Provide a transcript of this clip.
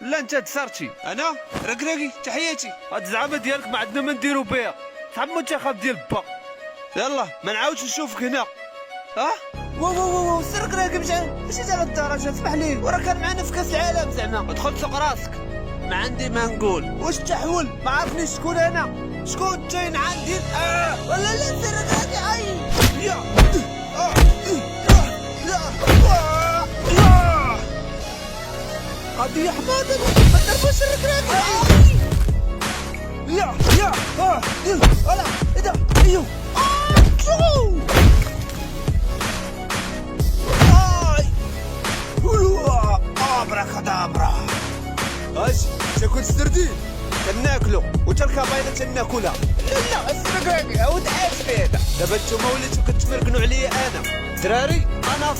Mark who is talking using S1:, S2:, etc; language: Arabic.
S1: لا انت تسارتي.
S2: انا ركراكي تحياتي.
S1: هاد الزعامه ديالك ما عندنا ما نديرو بها. صعب المنتخب ديال با.
S2: يلا ما نعاودش نشوفك هنا.
S1: ها
S3: واو سرك راكب ماشي على الدرجه، اسمح لي، وراه كان معنا في كاس العالم زعما.
S1: ادخل سوق راسك.
S3: ما عندي ما نقول. واش تحول؟ ما عرفنيش شكون انا. شكون جايين عندي؟ ولا لا سرك راكي عاي. يا قضية حماده ما ترفوش سرك راكي. يا ولا ايه ده؟ ايوه شو ابراكادابرا.
S2: اش تاكل سردين كناكلو وتركا بايضه تناكلها.
S3: لا السرقاقي عاود عاش فيه.
S2: دابا نتوما وليتو كتمركنوا عليا انا.
S3: دراري انا